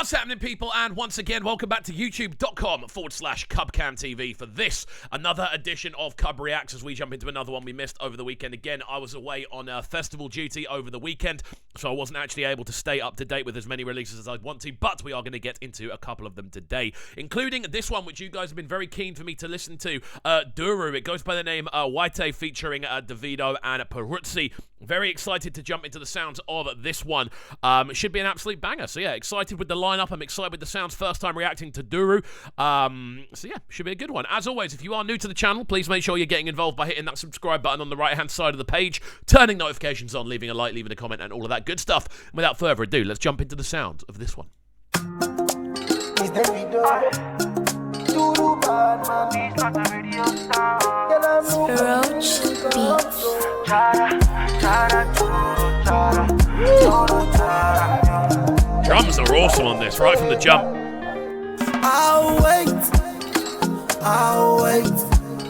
What's happening, people? And once again, welcome back to youtube.com/CubCamTV for this, another edition of CubReacts as we jump into another one we missed over the weekend. Again, I was away on festival duty over the weekend, so I wasn't actually able to stay up to date with as many releases as I'd want to, but we are going to get into a couple of them today, including this one, which you guys have been very keen for me to listen to, Duru. It goes by the name Wayte featuring Davido and Peruzzi. Very excited to jump into the sounds of this one. It should be an absolute banger. So yeah, excited with the lineup. I'm excited with the sounds. First time reacting to Duru. So yeah, should be a good one. As always, if you are new to the channel, please make sure you're getting involved by hitting that subscribe button on the right-hand side of the page, turning notifications on, leaving a like, leaving a comment, and all of that good stuff. And without further ado, let's jump into the sounds of this one. It's Davido. Duru bad man. He's not the radio star. Roach Beats. Drums are awesome on this, right from the jump. I'll wait.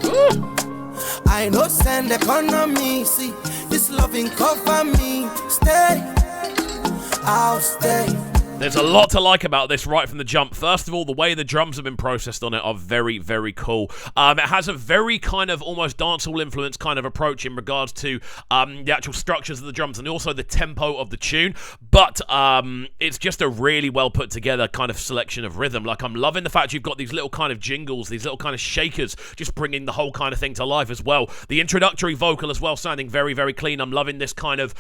Ooh. I know send economy. See, this loving cover me. Stay, I'll stay. There's a lot to like about this right from the jump. First of all, the way the drums have been processed on it are very, very cool. It has a very kind of almost dancehall influence kind of approach in regards to the actual structures of the drums and also the tempo of the tune. But it's just a really well put together kind of selection of rhythm. Like, I'm loving the fact you've got these little kind of jingles, these little kind of shakers, just bringing the whole kind of thing to life as well. The introductory vocal as well sounding very, very clean. I'm loving this kind of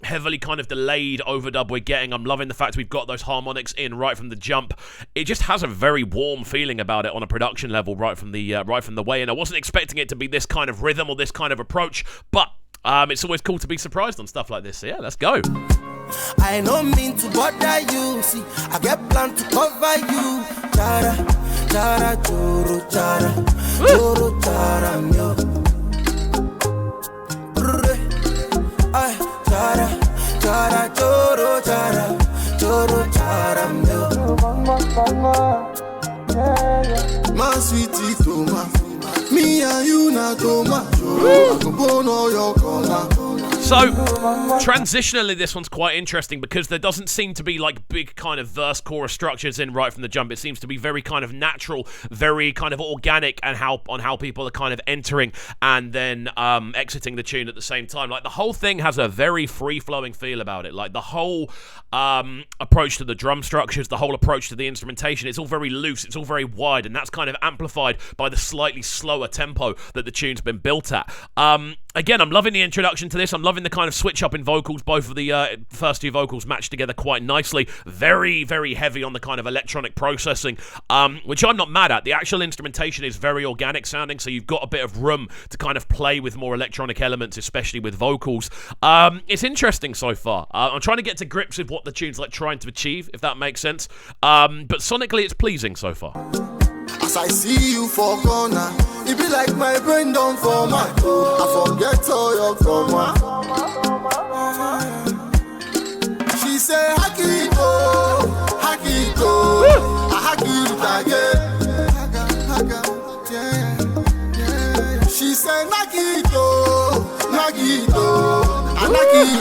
heavily kind of delayed overdub we're getting. I'm loving the fact we've got those harmonics in right from the jump. It just has a very warm feeling about it on a production level right from the way in. I wasn't expecting it to be this kind of rhythm or this kind of approach, but it's always cool to be surprised on stuff like this. So yeah, let's go. I don't mean to bother you. See, I get planned to cover you. Chara, chara, choro, chara, choro, chara, mio. Ay, chara, chara, choro, chara. My sweetie Toma, me and you na Toma. So, transitionally, this one's quite interesting because there doesn't seem to be like big kind of verse chorus structures in right from the jump. It seems to be very kind of natural, very kind of organic, and how people are kind of entering and then exiting the tune at the same time. Like, the whole thing has a very free-flowing feel about it. Like, the whole approach to the drum structures, the whole approach to the instrumentation, it's all very loose, it's all very wide, and that's kind of amplified by the slightly slower tempo that the tune's been built at. Again, I'm loving the introduction to this. I'm loving the kind of switch up in vocals. Both of the first two vocals match together quite nicely. Very, very heavy on the kind of electronic processing, which I'm not mad at. The actual instrumentation is very organic sounding, so you've got a bit of room to kind of play with more electronic elements, especially with vocals. It's interesting so far. I'm trying to get to grips with what the tune's like trying to achieve, if that makes sense. But sonically, it's pleasing so far. As I see you for corner, it be like my brain don't format. I forget all your comma. She say Hakito, Hakito, Hakito. She say Nakito, Nakito,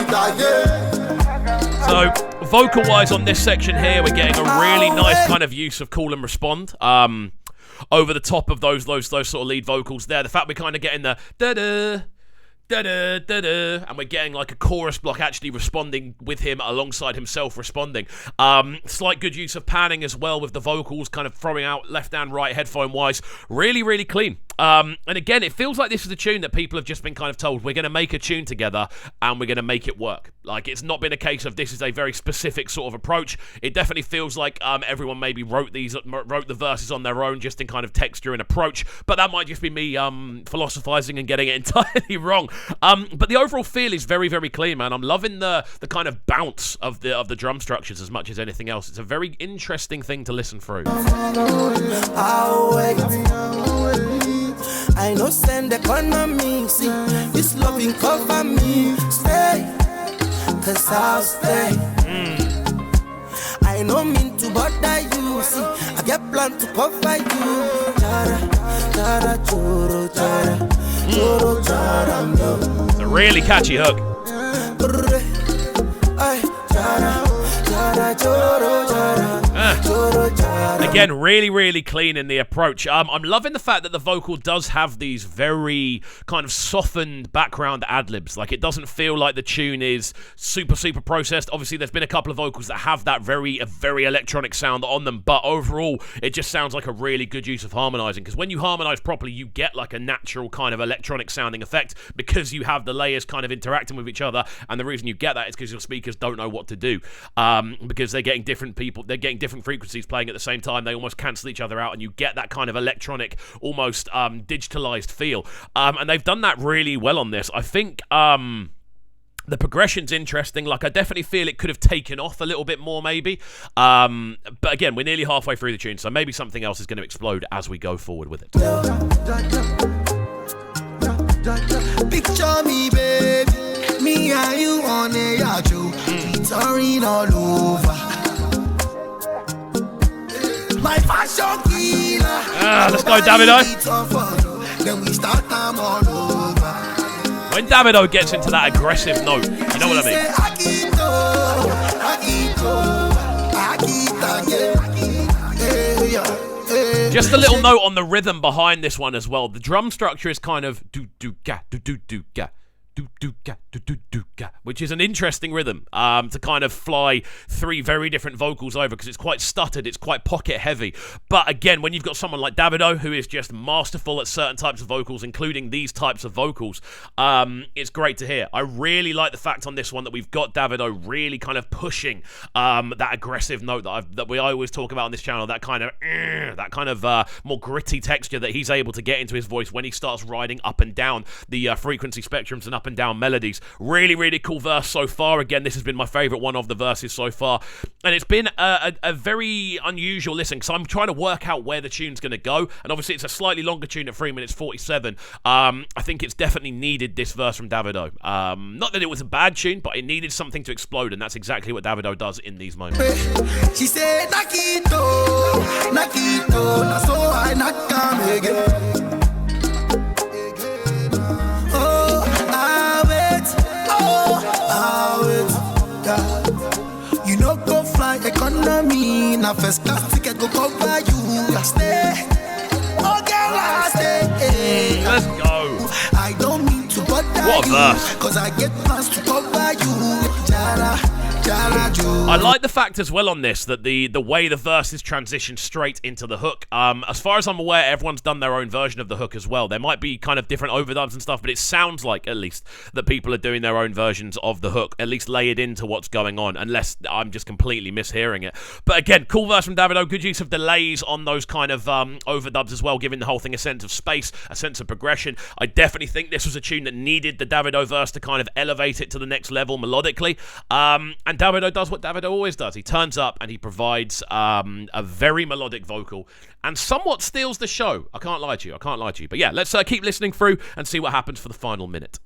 Nakito. So, vocal-wise on this section here, we're getting a really nice kind of use of call and respond. Over the top of those sort of lead vocals there. The fact we're kind of getting the da-da, da-da, da-da, and we're getting like a chorus block actually responding with him alongside himself responding. Slight good use of panning as well with the vocals kind of throwing out left and right headphone-wise. Really, really clean. And again, it feels like this is a tune that people have just been kind of told, we're going to make a tune together and we're going to make it work. Like, it's not been a case of this is a very specific sort of approach. It definitely feels like everyone maybe wrote the verses on their own just in kind of texture and approach, but that might just be me philosophizing and getting it entirely wrong. But the overall feel is very, very clean, man. I'm loving the kind of bounce of the drum structures as much as anything else. It's a very interesting thing to listen through. I know send economy. See, this loving cover me. Stay, cause I'll stay. I know mean to bother you. See, I get planned to cover you. Chara, chara, choro, chara, choro, chara, It's a really catchy hook. Ay, chara, chara, choro, chara. again, really, really clean in the approach. I'm loving the fact that the vocal does have these very kind of softened background ad-libs. Like, it doesn't feel like the tune is super, super processed. Obviously, there's been a couple of vocals that have that very electronic sound on them, but overall, it just sounds like a really good use of harmonizing, because when you harmonize properly, you get like a natural kind of electronic sounding effect because you have the layers kind of interacting with each other, and the reason you get that is because your speakers don't know what to do, because they're getting different frequencies playing at the same time. They almost cancel each other out, and you get that kind of electronic, almost digitalized feel, and they've done that really well on this. I think the progression's interesting. Like, I definitely feel it could have taken off a little bit more, maybe. But again, we're nearly halfway through the tune, so maybe something else is going to explode as we go forward with it. Picture me, baby. Me and you on a yacht, touring all over. My fashion killer. Let's go, Davido. Then we start time all over. When Davido gets into that aggressive note, you know what I mean? Just a little note on the rhythm behind this one as well. The drum structure is kind of do-do-ga, do-do-do-ga, do-do-ga, do-do-do-ga, which is an interesting rhythm to kind of fly three very different vocals over, because it's quite stuttered, it's quite pocket heavy. But again, when you've got someone like Davido, who is just masterful at certain types of vocals, including these types of vocals, it's great to hear. I really like the fact on this one that we've got Davido really kind of pushing that aggressive note that I always talk about on this channel, that kind of more gritty texture that he's able to get into his voice when he starts riding up and down the frequency spectrums and up and down melodies. Really, really cool verse so far. Again, this has been my favourite one of the verses so far, and it's been a very unusual listen, because I'm trying to work out where the tune's going to go, and obviously it's a slightly longer tune at 3 minutes 47. I think it's definitely needed this verse from Davido. Not that it was a bad tune, but it needed something to explode, and that's exactly what Davido does in these moments. She said, Nakito, Nakito, na so I not come again. You know, go fly economy. Now first class ticket go cover you. Stay, oh girl, I stay. Let's go. I don't mean to bother what a verse. you, cause I get plans to cover you. Jara, Jara, I like the fact as well on this that the way the verses transition straight into the hook. As far as I'm aware, everyone's done their own version of the hook as well. There might be kind of different overdubs and stuff, but it sounds like, at least, that people are doing their own versions of the hook, at least lay it into what's going on, unless I'm just completely mishearing it. But again, cool verse from Davido, good use of delays on those kind of overdubs as well, giving the whole thing a sense of space, a sense of progression. I definitely think this was a tune that needed the Davido verse to kind of elevate it to the next level melodically. And Davido does what Davido always does. He turns up and he provides a very melodic vocal and somewhat steals the show. I can't lie to you. But yeah, let's keep listening through and see what happens for the final minute.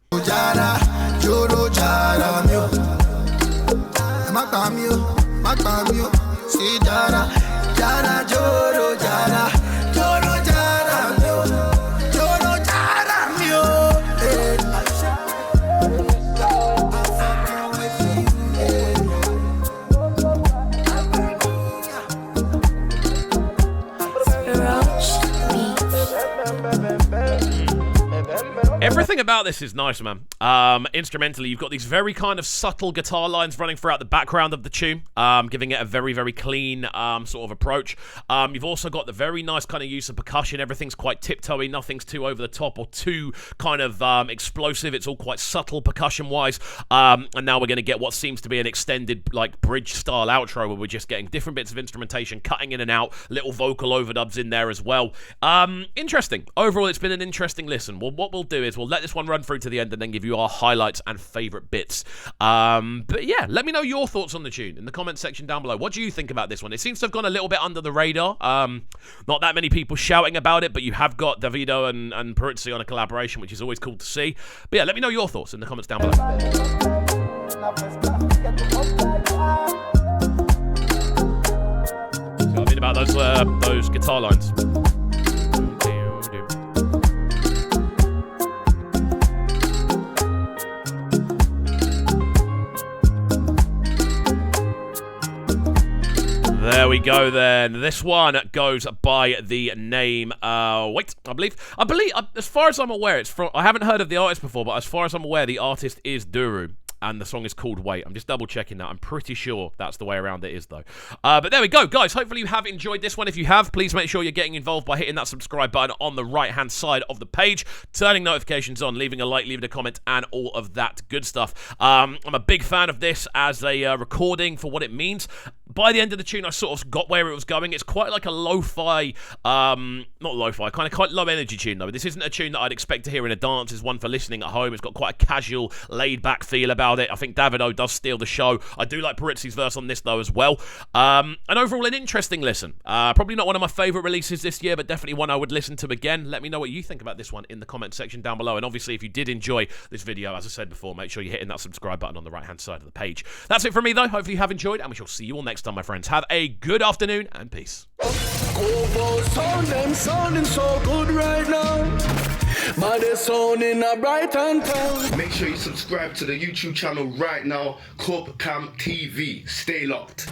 Everything about this is nice, man. Instrumentally, you've got these very kind of subtle guitar lines running throughout the background of the tune, giving it a very, very clean sort of approach. You've also got the very nice kind of use of percussion. Everything's quite tiptoey. Nothing's too over the top or too kind of explosive. It's all quite subtle percussion-wise. And now we're going to get what seems to be an extended, like, bridge-style outro where we're just getting different bits of instrumentation, cutting in and out, little vocal overdubs in there as well. Interesting. Overall, it's been an interesting listen. Well, what we'll do is we'll let this one run through to the end and then give you our highlights and favourite bits. But yeah, let me know your thoughts on the tune in the comments section down below. What do you think about this one? It seems to have gone a little bit under the radar. Not that many people shouting about it, but you have got Davido and Peruzzi on a collaboration, which is always cool to see. But yeah, let me know your thoughts in the comments down below. So what I mean about those guitar lines. There we we go then. This one goes by the name Wayte, I believe. As far as I'm aware, it's from. I haven't heard of the artist before, but as far as I'm aware, the artist is Duru. And the song is called Wayte. I'm just double checking that. I'm pretty sure that's the way around it is, though. But there we go, guys. Hopefully you have enjoyed this one. If you have, please make sure you're getting involved by hitting that subscribe button on the right-hand side of the page, turning notifications on, leaving a like, leaving a comment, and all of that good stuff. I'm a big fan of this as a recording for what it means. By the end of the tune, I sort of got where it was going. It's quite like a lo-fi, not lo-fi, kind of quite low-energy tune, though. This isn't a tune that I'd expect to hear in a dance. It's one for listening at home. It's got quite a casual, laid-back feel about it. I think Davido does steal the show. I do like Peruzzi's verse on this, though, as well. And overall, an interesting listen. Probably not one of my favourite releases this year, but definitely one I would listen to again. Let me know what you think about this one in the comment section down below. And obviously, if you did enjoy this video, as I said before, make sure you're hitting that subscribe button on the right-hand side of the page. That's it from me, though. Hopefully you have enjoyed, and we shall see you all next time, my friends. Have a good afternoon, and peace. Sounding so good right now. Man, they're sounding a bright and town. Make sure you subscribe to the YouTube channel right now, CubCamTV. Stay locked.